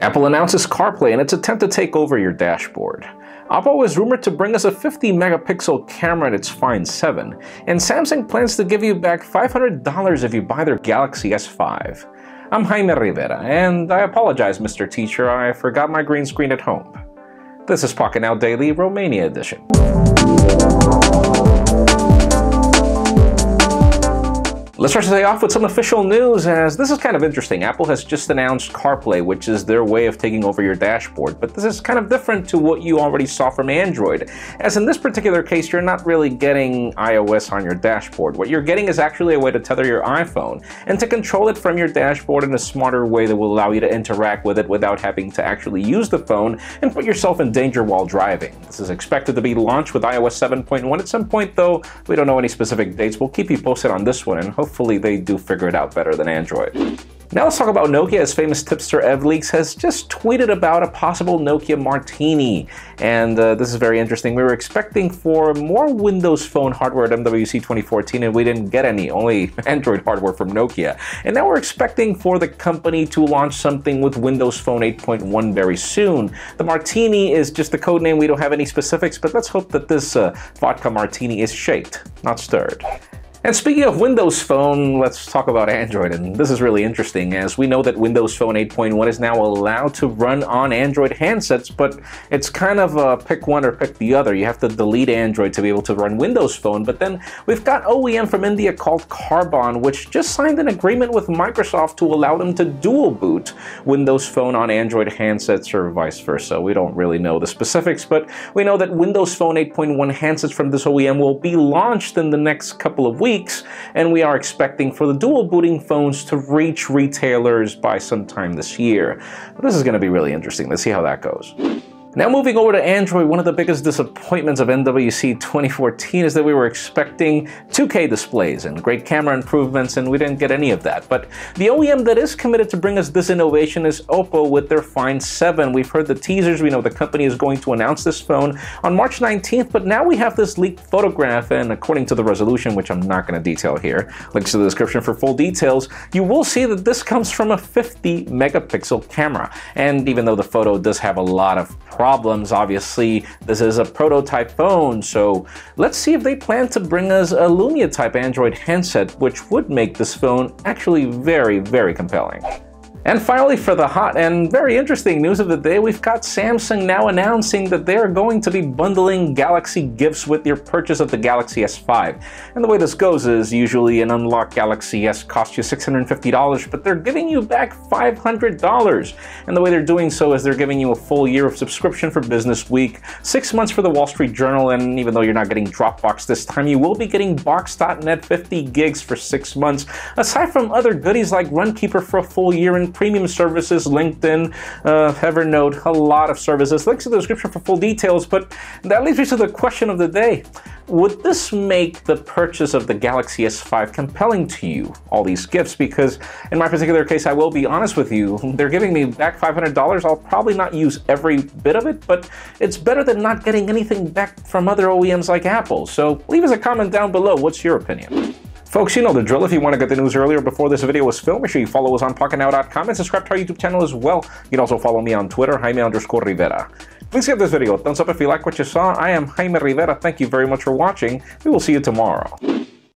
Apple announces CarPlay in its attempt to take over your dashboard. Oppo is rumored to bring us a 50-megapixel camera in its Find 7, and Samsung plans to give you back $500 if you buy their Galaxy S5. I'm Jaime Rivera, and I apologize, Mr. Teacher, I forgot my green screen at home. This is Pocketnow Daily, Romania edition. Let's start today off with some official news, as this is kind of interesting. Apple has just announced CarPlay, which is their way of taking over your dashboard, but this is kind of different to what you already saw from Android, as in this particular case, you're not really getting iOS on your dashboard. What you're getting is actually a way to tether your iPhone and to control it from your dashboard in a smarter way that will allow you to interact with it without having to actually use the phone and put yourself in danger while driving. This is expected to be launched with iOS 7.1 at some point, though we don't know any specific dates. We'll keep you posted on this one, and hopefully they do figure it out better than Android. Now let's talk about Nokia, as famous tipster Evleaks has just tweeted about a possible Nokia Martini. And this is very interesting. We were expecting for more Windows Phone hardware at MWC 2014, and we didn't get any, only Android hardware from Nokia. And now we're expecting for the company to launch something with Windows Phone 8.1 very soon. The Martini is just the code name. We don't have any specifics, but let's hope that this vodka martini is shaked, not stirred. And speaking of Windows Phone, let's talk about Android, and this is really interesting, as we know that Windows Phone 8.1 is now allowed to run on Android handsets, but it's kind of pick one or pick the other. You have to delete Android to be able to run Windows Phone, but then we've got OEM from India called Carbon, which just signed an agreement with Microsoft to allow them to dual boot Windows Phone on Android handsets or vice versa. We don't really know the specifics, but we know that Windows Phone 8.1 handsets from this OEM will be launched in the next couple of weeks, and we are expecting for the dual booting phones to reach retailers by sometime this year. But this is going to be really interesting. Let's see how that goes. Now moving over to Android, one of the biggest disappointments of MWC 2014 is that we were expecting 2K displays and great camera improvements, and we didn't get any of that. But the OEM that is committed to bring us this innovation is Oppo with their Find 7. We've heard the teasers. We know the company is going to announce this phone on March 19th, but now we have this leaked photograph, and according to the resolution, which I'm not going to detail here, links to the description for full details, you will see that this comes from a 50-megapixel camera. And even though the photo does have a lot of problems, obviously this is a prototype phone, so let's see if they plan to bring us a Lumia type Android handset, which would make this phone actually very, very compelling. And finally, for the hot and very interesting news of the day, we've got Samsung now announcing that they're going to be bundling Galaxy gifts with your purchase of the Galaxy S5. And the way this goes is usually an unlocked Galaxy S costs you $650, but they're giving you back $500. And the way they're doing so is they're giving you a full year of subscription for Business Week, 6 months for the Wall Street Journal, and even though you're not getting Dropbox this time, you will be getting Box.net 50 gigs for 6 months, aside from other goodies like Runkeeper for a full year and premium services, LinkedIn, Evernote, a lot of services. Links in the description for full details, but that leads me to the question of the day. Would this make the purchase of the Galaxy S5 compelling to you, all these gifts? Because in my particular case, I will be honest with you, they're giving me back $500. I'll probably not use every bit of it, but it's better than not getting anything back from other OEMs like Apple. So leave us a comment down below. What's your opinion? Folks, you know the drill. If you want to get the news earlier before this video was filmed, make sure you follow us on Pocketnow.com and subscribe to our YouTube channel as well. You can also follow me on Twitter, Jaime_Rivera. Please give this video a thumbs up if you like what you saw. I am Jaime Rivera. Thank you very much for watching. We will see you tomorrow.